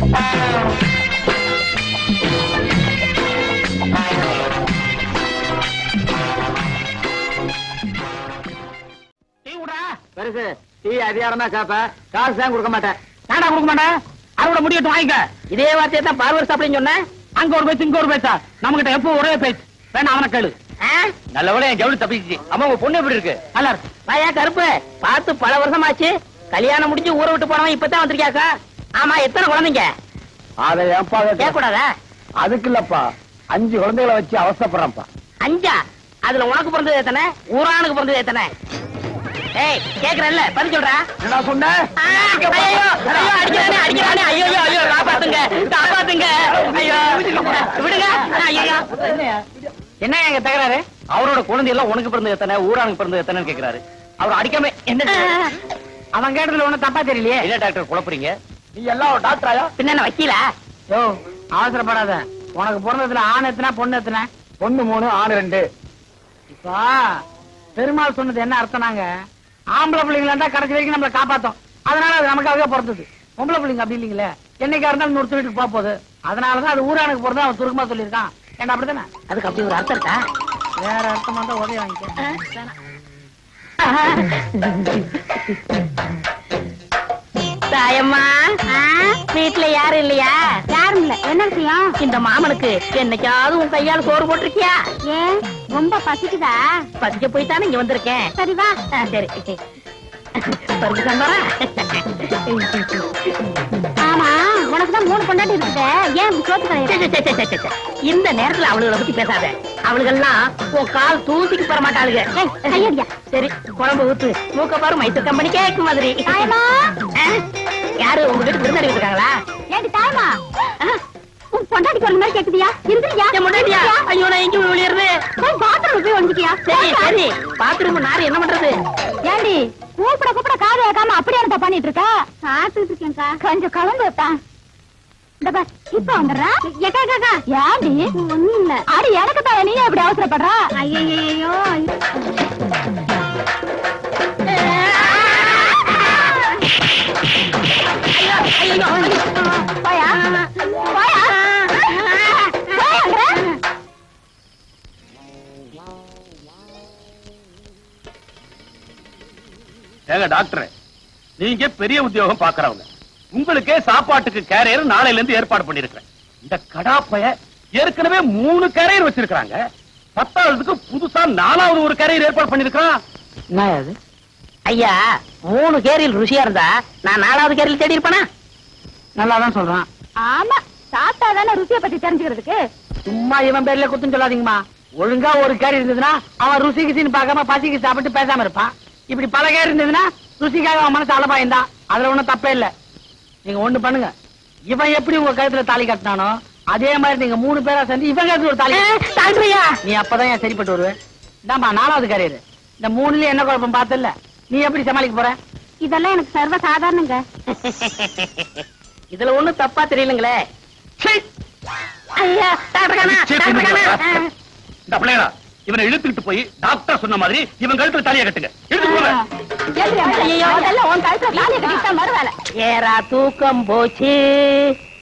பெருசு டீ அதிகாரமா சாப்ப காசு தான் கொடுக்க மாட்டேன். நாடா கொடுக்க மாட்டேன். அவரோட முடியட்டும் வாங்கிக்க. இதே வார்த்தையை தான் பார்வர் அப்படின்னு சொன்னேன். அங்க ஒரு பேச்சு இங்க ஒரு பேச்சா? நம்ம கிட்ட எப்போ ஒரே பேச்சு. வேணா அவனை கேளு. நல்லவளே என் ஜவுளி தப்பிச்சு. அம்மா உங்க பொண்ணு எப்படி இருக்கு? நல்லா இருக்கு. வாயா கருப்பு, பார்த்து பல வருஷமாச்சு. கல்யாணம் முடிஞ்சு ஊரை விட்டு போனவன் இப்பதான் வந்திருக்கியாக்கா? ஆமா, எத்தனை குழந்தைங்க? அதை ஏன்பா கேட்க கூடாதா? அதுக்கு இல்லப்பா, 5 குழந்தைகளை வச்சு அவசரப்படுறப்பா. 5? அதுல உனக்கு பிறந்தது எத்தனை? ஊரானுக்கு பிறந்தது எத்தனை? ஏய், கேக்குறல்ல, பதில் சொல்றா. என்ன சொன்ன? ஐயோ அடிக்கிறானே அடிக்கிறானே. ஐயோ ஐயோ, காப்பாத்துங்க காப்பாத்துங்க. ஐயோ விடுங்க. ஐயோ, என்ன எங்க தகராறு? அவரோட குழந்தை எல்லாம் உனக்கு பிறந்தது எத்தனை, ஊரானுக்கு பிறந்தது எத்தனை கேக்குறாரு. அவர் அடிக்காம என்ன? அவன் கேட்டதுல ஒண்ணு தப்பா தெரியலையே. இல்ல டாக்டர், குழப்பறீங்க. நீ எல்லாம் ஒரு டாக்டராயா? பின்ன என்ன வக்கீலா? யோ, அவசரப்படாத. உனக்கு பிறந்ததுல ஆண் எத்தனை, பொண்ணு எத்தனை? பொண்ணு 3, ஆண் 2. இப்ப பெருமாள் சொன்னது என்ன அர்த்தம்னாங்க, ஆம்பளை பிள்ளைங்களா இருந்தா கடைசி வரைக்கும் நம்மளை காப்பாத்தோம். அதனால அது நமக்காகவே பிறந்தது. பொம்பளை பிள்ளைங்க அப்படி இல்லீங்களே, என்னைக்கா இருந்தாலும் இன்னொரு வீட்டுக்கு போக போகுது. அதனாலதான் அது ஊரானுக்கு போறதா அவன் சுருக்கமா சொல்லியிருக்கான். ஏன்னா அப்படித்தானே? அதுக்கு அப்படி ஒரு அர்த்தம் இருக்கா? வேற அர்த்தமா தான் உதவி வாங்கிக்க. தாயம்மா, வீட்டுல யாரும் இல்லையா? யாரும் இல்ல. என்ன விஷயம்? இந்த மாமனுக்கு என்னைக்காவது உன் கையால் சோறு போட்டிருக்கியா? ஏன், ரொம்ப பசிக்குதா? பசிக்க போய்தானே இங்க வந்திருக்கேன். சரி வா. சரி, பருப்பு சாம்பாரா? ஆமா, உனக்குதான் 3 பொண்டாட்டி இருக்குது. ஏன் சோத்து கிடையாது? இந்த நேரத்துல அவளுகளை பத்தி பேசாத. அவளுகெல்லாம் உன் கால் தூசிக்கு பெற மாட்டாளுங்க. கையடியா. சரி, குழம்பு ஊத்து. மூக்க பாரு, மைசூர் கம்பெனி கேக்கு மாதிரி. யாரு உங்க வீட்டுக்கு விருந்தாடி இருக்காங்களா? ஏண்டி தாயமா, உன் பொண்டாட்டி சொல்ற மாதிரி கேக்குதியா? இருந்தியா? பொண்டாட்டியா? ஐயோ, நான் எங்க ஒளியறது? பாத்ரூம் போய் வந்துக்கியா? சரி சரி, பாத்ரூம் நாரு என்ன பண்றது? ஏண்டி கூப்பிட கூப்பிட காது கேட்காம அப்படியே என்ன பண்ணிட்டு இருக்க? சாப்பிட்டு இருக்கேன்க்கா. கொஞ்சம் கலந்து வைப்பேன். இந்த பார், இப்ப வந்துடுறேன். ஏக்கா காக்கா, ஏண்டி? ஒண்ணும் இல்ல. அடி, எனக்கு தான். நீ எப்படி அவசரப்படுற? ஐயோ, போயா போயா. ஏங்க டாக்டர், நீங்க பெரிய உத்தியோகம் பாக்குறவங்க. உங்களுக்கே சாப்பாட்டுக்கு கேரியர் நாளையில இருந்து ஏற்பாடு பண்ணிருக்கிறேன். இந்த கடாப்பைய ஏற்கனவே 3 கேரியர் வச்சிருக்காங்க. 10ஆவதுக்கு புதுசா 4வது ஒரு கேரியர் ஏற்பாடு பண்ணிருக்கான். என்ன அது? ஐயா, 3 கேரியல் ருசியா இருந்தா நான் 4வது கேரியல் தேடி இருப்பேனா? நல்லாதான் சொல்றான். ஆமா, சாப்பிட்டா தானே ருசியை பத்தி தெரிஞ்சுக்கிறதுக்கு. சும்மா இவன் பேர்ல குத்துன்னு சொல்லாதீங்கம்மா. ஒழுங்கா ஒரு கேரி இருந்ததுன்னா அவன் ருசிக்குச்சின்னு பார்க்காம பசிக்கு சாப்பிட்டு பேசாம இருப்பான். இப்படி பல கேரி இருந்ததுன்னா ருசிக்காக அவன் மனசு அலபாயந்தான். அதுல ஒண்ணும் தப்பே இல்ல. நீங்க ஒண்ணு பண்ணுங்க, இவன் எப்படி உங்க கழுத்துல தாலி கட்டினானோ அதே மாதிரி நீங்க 3 பேரா சேர்ந்து இவன் கழுத்துல ஒரு தாலி. தாண்டியா? நீ அப்பதான் ஏன் சரிப்பட்டு வருவேன். இந்தாமா 4வது கேரியர். இந்த 3லயும் என்ன குழப்பம் பார்த்தல? நீ எப்படி சமாளிக்க போற? இதெல்லாம் எனக்கு சர்வ சாதாரணங்க. இதுல ஒண்ணும் தப்பா தெரியலங்களே. ஐயா, இந்த பிள்ளைகளா, இவனை இழுத்துக்கிட்டு போய் டாக்டர் சொன்ன மாதிரி இவன் கழுத்துல தாலியை கட்டுங்க. ஏரா தூக்கம் போச்சு,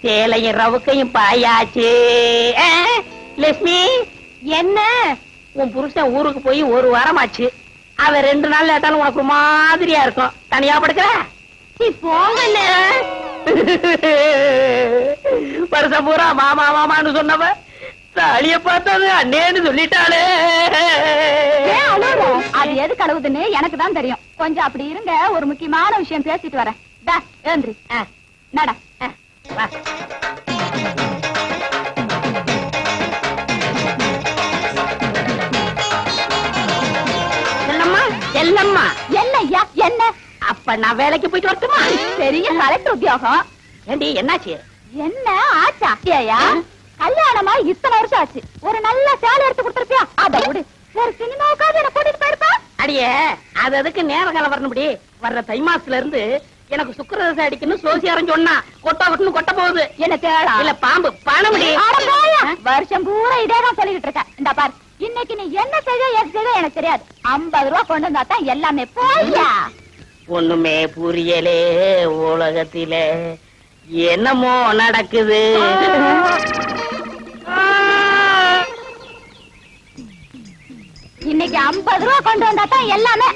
சேலையும் ரவுக்கையும் பாயாச்சு. லட்சுமி, என்ன? உன் புருஷன் ஊருக்கு போய் 1 வாரமாச்சு. அவன் 2 நாள் லேட்டாலும் உனக்கு ஒரு மாதிரியா இருக்கும். தனியா படுக்கிற? போங்கல்ல. வருஷம் பூரா மாமா மாமான்னு சொன்னவ தாலிய பார்த்தது அண்ணேன்னு சொல்லிட்டாளே. அது எது கழுவுதுன்னு எனக்கு தான் தெரியும். கொஞ்சம் அப்படி இருங்க, ஒரு முக்கியமான விஷயம் பேசிட்டு வரேன். ஏந்திரி, நட. எல்லம்மா, என்னய்யா என்ன? அப்ப நான் வேலைக்கு போயிட்டு வரட்டுமா? பெரிய கலெக்டர் உத்தியோகம். ஏண்டி, என்னாச்சு? என்ன ஆச்சா? கல்யாணமா இத்தனை வருஷம் ஆச்சு. ஒரு நல்ல சேலை எடுத்து கொடுத்துருப்பியா? அத விடு, ஒரு சினிமாவுக்காவது என்ன கூட்டிட்டு போயிருப்பா. அடியே, அது அதுக்கு நேர காலம் வரணும்படி. வர்ற தை மாசத்துல இருந்து எனக்கு சுக்கிரதசை அடிக்கணும் சோசியாரம் சொன்னா கொட்டா கொட்டுன்னு கொட்ட போகுது. என்ன தேடா? இல்ல பாம்பு பணமுடி. வருஷம் பூரா இதேதான் சொல்லிட்டு இருக்க. இந்த பாரு, இன்னைக்கு நீ என்ன செய்ய எனக்கு தெரியாது. 50 ரூபா கொண்டு வந்தா தான் எல்லாமே. போய்யா? ஒண்ணுமே புரியலே உலகத்திலே, என்னமோ நடக்குது. இன்னைக்கு 50 ரூபா கொண்டு வந்தா தான் எல்லாமே.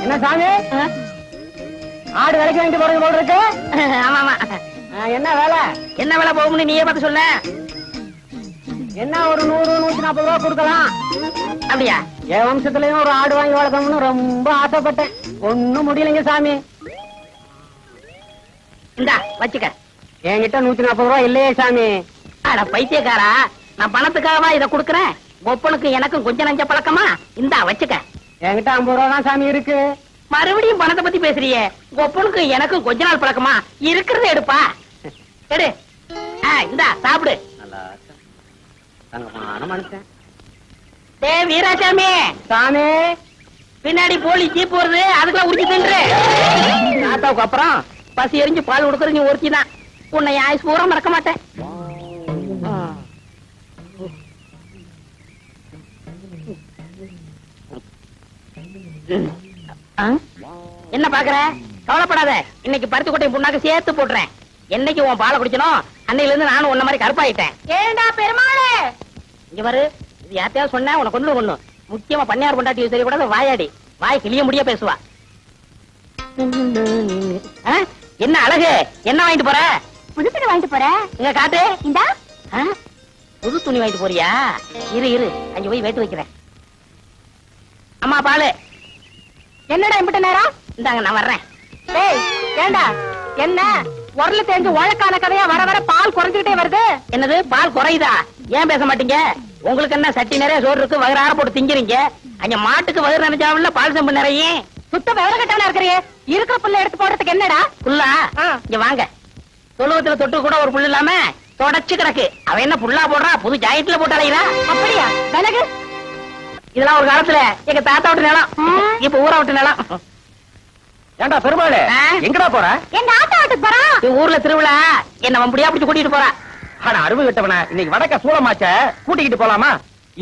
என்ன சாமி, ஆடு விலைக்கு வாங்கிட்டு போறது போல இருக்கு. ஆமா. என்ன வேலை? என்ன வேலை போகும்னு நீயே பார்த்து சொல்ல. என்ன ஒரு 100 140 ரூபா கொடுக்கலாம். அப்படியா? என் வம்சத்துலயும் ஒரு ஆடு வாங்கி வளர்க்கணும்னு ரொம்ப ஆசைப்பட்டேன். ஒண்ணும் முடியலைங்க சாமி. இந்தா வச்சுக்க. என்கிட்ட 140 ரூபா இல்லையே சாமி. அட பைத்தியக்காரா, நான் பணத்துக்காகவா இதை கொடுக்கறேன்? ஒப்பனுக்கு எனக்கும் கொஞ்சம் நஞ்ச பழக்கமா? இந்தா வச்சுக்க. என்கிட்ட 50 ரூபா தான் சாமி இருக்கு. மறுபடியும் பணத்தை பத்தி பேசுறியே. ஒப்பனுக்கு எனக்கும் கொஞ்ச நாள் பழக்கமா? இருக்கிறத எடுப்பா. எடு. இந்தா சாப்பிடு. வீராசாமி சாமி, பின்னாடி போலி ஜீப் வருது, அதுக்குள்ள உரிச்சு தின்று. தாத்தாவுக்கு அப்புறம் பசி எரிஞ்சு பால் கொடுக்கறது நீ ஒருத்திதான். உன்னை ஆயுஸ் பூரா மறக்க மாட்டேன். என்ன பாக்குற? கவலைப்படாத, இன்னைக்கு பருத்தி கொட்டை புண்ணாக்கு சேர்த்து போட்டுறேன். என்னைக்கு உன் பாலை குடிக்கணும் அன்னையில இருந்து நானும் உன்ன மாதிரி கருப்பாயிட்டேன். ஏண்டா பெருமாளே, இங்க வரு. இது யார்த்தையாவது சொன்னா உனக்கு கொண்டு முக்கியமா பண்ணையார் கொண்டாட்டி தெரியக்கூடாது. வாயாடி வாய் கிளிய முடிய பேசுவா. என்ன அழகு, என்ன வாங்கிட்டு போற? புது துணி வாங்கிட்டு போற. இங்க காட்டு. இந்தா. புது துணி வாங்கிட்டு போறியா? இரு அங்க போய் வேட்டு வைக்கிறேன். அம்மா பாலு. என்னடா இம்பிட்ட நேரம்? இந்தாங்க நான் வர்றேன். ஏண்டா என்ன உரல தெரிஞ்சு உழக்கான கதையா வர வர பால் குறைஞ்சுக்கிட்டே வருது. என்னது பால் குறையுதா? ஏன் பேச மாட்டீங்க? உங்களுக்கு என்ன சட்டி நிறைய சோறு இருக்கு, வயிறார போட்டு திங்கிறீங்க. அங்க மாட்டுக்கு வயிறு நினைச்சாவில்ல பால் செம்பு நிறைய. சுத்த விவரம் கட்டான இருக்கிறியே. இருக்கிற புல்ல எடுத்து போடுறதுக்கு என்னடா? புல்லா? இங்க வாங்க. தொழுவத்துல தொட்டு கூட ஒரு புல் இல்லாம தொடச்சு கிடக்கு. அவ என்ன புல்லா போடுறா? புது ஜாயிட்ல போட்டு அலைகிறா. அப்படியா? விலகு. இதெல்லாம் ஒரு காலத்துல எங்க தாத்தா விட்டு நிலம், இப்ப ஊரா விட்டு நிலம். ஏண்டா பெருமாளே, எங்கடா போற? எங்க ஆத்தா வீட்டுக்கு போறான். ஊர்ல திருவிழா, என்ன வம்படியா பிடிச்சு கூட்டிட்டு போறா. ஆனா அருவு கிட்டவன இன்னைக்கு வடக்க சூளமாச்ச கூட்டிக்கிட்டு போலாமா?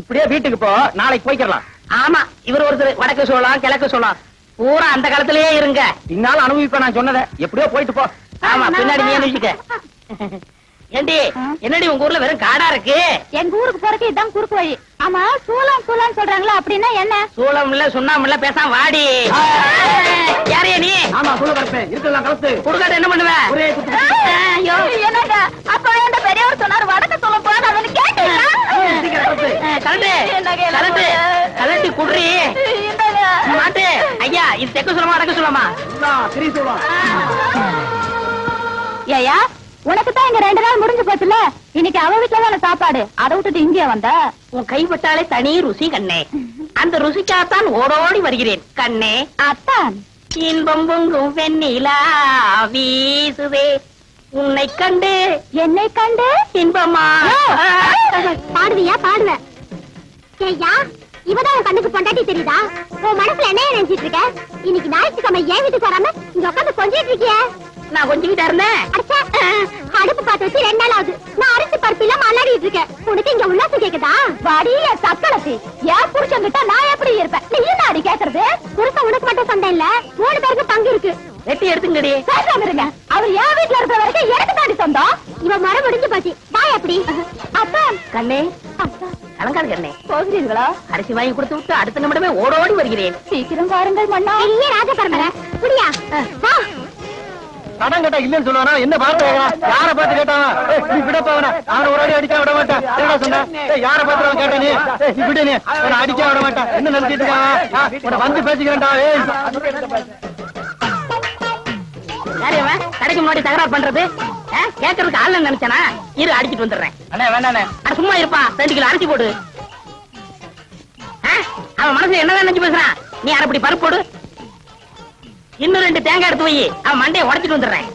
இப்படியே வீட்டுக்கு போ, நாளைக்கு போய்க்கலாம். ஆமா, இவர் ஒருத்தர் வடக்கு சோளம் கிழக்கு சோளம் பூரா அந்த காலத்திலேயே இருங்க. இன்னாலும் அனுபவிப்ப நான் சொன்னதை. எப்படியோ போயிட்டு போ. ஆமா, பின்னாடி நீ அனுபவிச்சுக்க. ஏண்டி, என்னடி உங்க ஊர்ல வெறும் காடா இருக்கு? எங்க ஊருக்கு போறதுக்கு இதான் குறுக்கு வழி. ஆமா, சூளம் சூளம் சொல்றாங்களா, அப்படின்னா என்ன? சூளம் இல்ல சுண்ணாம இல்ல, பேசாம வாடி. யாரையா நீ? ஆமா, சூளம் கலப்பேன். இருக்கலாம் கலப்பு. குடுக்காத என்ன பண்ணுவ? ஐயோ, என்னங்க அப்ப அந்த பெரியவர் சொன்னாரு வடக்க சொல்ல போறான்னு கேட்டீங்களா? கலட்டி குடுறி மாட்டு. ஐயா, இது தெக்க சொல்லமா அடக்க சொல்லமா? ஏயா, உனக்கு தான் இங்க 2 நாள் முடிஞ்சு போச்சுல. இன்னைக்கு அவ வீட்டுல தான சாப்பாடு. அதை விட்டுட்டு இங்கே வந்த. உன் கைப்பட்டாலே தனி ருசி கண்ணே. அந்த ருசிக்காத்தான் ஓடோடி வருகிறேன் கண்ணே. அத்தான் இன்பம் பொங்கும் வெண்ணிலா வீசுதே, உன்னை கண்டு என்னை கண்டு இன்பமா. பாடுவியா? பாடுவேன். ஏய்யா, இவதான் உன் கண்ணுக்கு பொண்டாட்டி தெரியுதா? உன் மனசுல என்ன நினைச்சிட்டு இருக்க? இன்னைக்கு ஞாயிற்றுக்கிழமை ஏன் வீட்டுக்கு வராம இங்க உட்காந்து கொஞ்சிட்டு இருக்கிய? நான் கொஞ்சிக்கிட்டா இருந்தேன். அடுப்பு பார்த்து வச்சு 2 நாள் ஆகுது. நான் அரிசி பருப்பில மல்லாடிட்டு இருக்கேன். உனக்கு இங்க உல்லாசம் கேக்குதா? வடிய சக்களத்தி, ஏன் புருஷன்கிட்ட நான் எப்படி இருப்பேன்? நீ என்ன கேக்குறது? புருஷன் உனக்கு மட்டும் சொந்தம் இல்ல, 3 பேருக்கு பங்கு இருக்கு. வெட்டி எடுத்துங்கடி. பேசாம இருங்க. அவர் என் வீட்டுல இருக்கிற வரைக்கும் எனக்கு தாண்டி சொந்தம். இவன் மரம் முடிஞ்சு போச்சு. பாய் அப்படி. அப்பா கண்ணே, கலங்காது கண்ணே. போகிறீர்களா? அரிசி வாங்கி கொடுத்து விட்டு அடுத்த நிமிடமே ஓடோடி வருகிறேன். சீக்கிரம் வாருங்கள் மன்னா. இல்லையே ராஜா பரம்பரை. புரியா? கடன் கேட்டா இல்லன்னு சொல்லுவானா? என்ன பார்த்து யார பார்த்து கேட்டான்? நீ விட போவனா? அவன் ஒரு அடி அடிச்சா விட மாட்டான். என்ன சொன்ன? யார பார்த்து கேட்ட நீ? நீ விடு, நீ அடிச்சா விட மாட்டான். என்ன நினைச்சிட்டு இருக்கான்? வந்து பேசிக்கிறேன்டா. யாரையவன் கடைக்கு முன்னாடி தகராறு பண்றது? கேட்கறதுக்கு ஆள் நினைச்சானா? இரு, அடிச்சிட்டு வந்துடுறேன். அண்ணே வேண்டாண்ணே. சும்மா இருப்பா, 2 கிலோ அரிசி போடு. அவன் மனசுல என்னதான் நினைச்சு பேசுறான்? நீ அரைப்படி பருப்பு போடு. இன்னும் 2 தேங்காய் எடுத்து வை. அவன் மண்டையை உடைச்சிட்டு வந்துடுறேன்.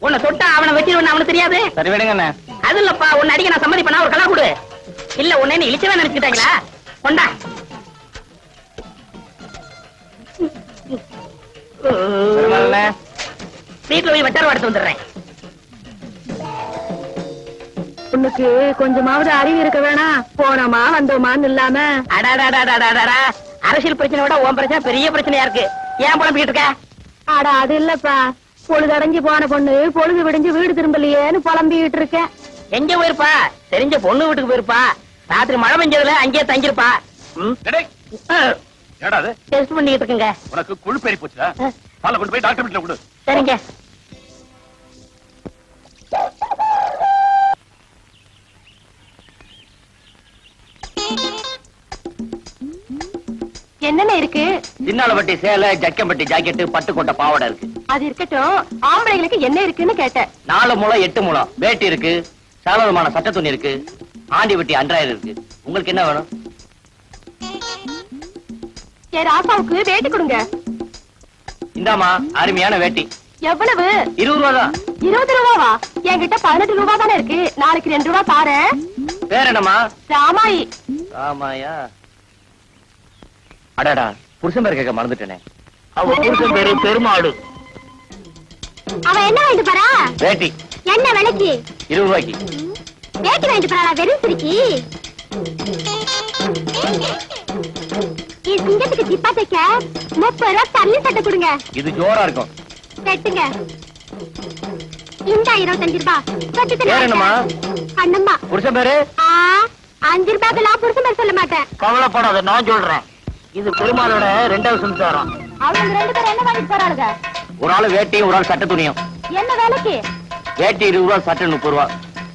உன்னை தொட்டா அவனை வச்சிருவேன் அவனுக்கு தெரியாது. சரி விடுங்க. அது இல்லப்பா, உன்னை அடிக்க நான் சம்மதி பண்ணா ஒரு கலா கொடு. இல்ல உன்னை இழிச்சவே நினைச்சுக்கிட்டாங்களா? கொண்டா. வீட்டுல போய் வெட்டாரம் எடுத்து வந்துடுறேன். உனக்கு கொஞ்சமாவது அறிவு இருக்க வேணாம். போனோமா வந்தோமான்னு இல்லாம. அடாடாடாடாடாடா, அரசியல் பிரச்சனை விட உன் பிரச்சனை பெரிய பிரச்சனையா இருக்கு. ஏன் புலம்பிக்கிட்டு இருக்க? அட அது இல்லப்பா, பொழுது அடைஞ்சு போன பொண்ணு பொழுது விடிஞ்சு வீடு திரும்பலையேன்னு புலம்பிக்கிட்டு இருக்கேன். எங்க போயிருப்பா? தெரிஞ்ச பொண்ணு வீட்டுக்கு போயிருப்பா. ராத்திரி மழை பெஞ்சதுல அங்கேயே தங்கிருப்பா. டெஸ்ட் பண்ணிட்டு இருக்குங்க. உனக்கு குழு பெரிய போச்சுடா. பாலை கொண்டு போய் டாக்டர் வீட்டுல கொடு. சரிங்க. என்னென்ன இருக்கு? சின்னாலப்பட்டி சேலை, ஜக்கம்பட்டி ஜாக்கெட்டு, பட்டுக்கோட்டை பாவாடை இருக்கு. அது இருக்கட்டும், ஆம்பளைங்களுக்கு என்ன இருக்குன்னு கேட்டேன். 4 முழம் 8 முழம் வேட்டி இருக்கு. சாலமான சட்ட துணி இருக்கு. ஆண்டி வெட்டி அன்றாயிரம் இருக்கு. உங்களுக்கு என்ன வேணும்? என் ராசாவுக்கு வேட்டி கொடுங்க. இந்தாமா, அருமையான வேட்டி. எவ்வளவு? 20 ரூபா தான். 20 ரூபாவா? என்கிட்ட 18 ரூபா தானே இருக்கு. நாளைக்கு 2 ரூபா தாரேன். பேர் என்னமா? ராமாயி. ராமாயா? அடாடா, புருஷன் பேர் கேட்க மறந்துட்டேனே. அவ புருஷன் பேரு பெருமாடு. அவன் என்ன வாங்கிட்டு போறா? வேட்டி. என்ன விலைக்கு? 20 ரூபாய்க்கு. வேட்டி வாங்கிட்டு போறா? வெறும் சிரிக்கி. இந்த சிங்கத்துக்கு சிப்பா தைக்க 30 ரூபா தள்ளி சட்டை கொடுங்க. இது ஜோரா இருக்கும். வெட்டுங்க. இந்த 25 ரூபா. பேர் என்னமா? அண்ணம்மா. புருஷன் பேரு? 5 ரூபாய்க்கு புருஷன் பேர் சொல்ல மாட்டேன். கவலைப்படாத, நான் சொல்றேன். இது பெருமாளோட 2வது சம்சாரம். அவங்க 2 பேரும் என்ன வாங்கிட்டு போறாளுங்க? ஒரு ஆளு வேட்டியும் ஒரு ஆள் சட்ட துணியும். என்ன வேலைக்கு? வேட்டி 20 ரூபா, சட்டை 30 ரூபா.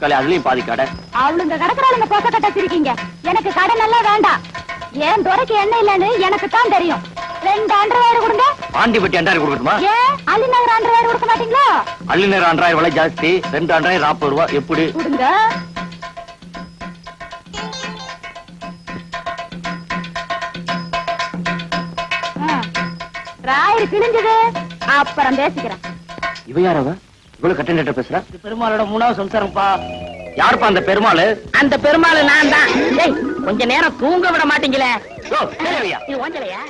கலை அதுலயும் பாதி கடை. அவளுங்க கடற்கறாளுங்க போக்க கட்ட சிரிக்கீங்க. எனக்கு கடை நல்லா வேண்டாம். ஏன் துறைக்கு என்ன இல்லன்னு எனக்கு தான் தெரியும். 2 அண்டர்வேர் கொடுங்க. ஆண்டி வெட்டி அண்டாயிரம் கொடுக்கட்டுமா? ஏன் அள்ளிநகர் அண்டர்வேர் கொடுக்க மாட்டீங்களா? அள்ளிநகர் அன்றாயிரம் விலை ஜாஸ்தி, 2 அன்றாயிரம் 40 ரூபாய். எப்படி கொடுங்க? ராயர் கிழிஞ்சது, அப்புறம் பேசிக்கிறேன். இவ யாரவ? இவ்வளவு கட்ட பேசுற? பெருமாளோட 3வது சம்சாரம்ப்பா. யாருப்பா அந்த பெருமாள்? அந்த பெருமாள் நான் தான். கொஞ்ச நேரம் தூங்க விட மாட்டீங்களே. இது ஓஞ்சலையா?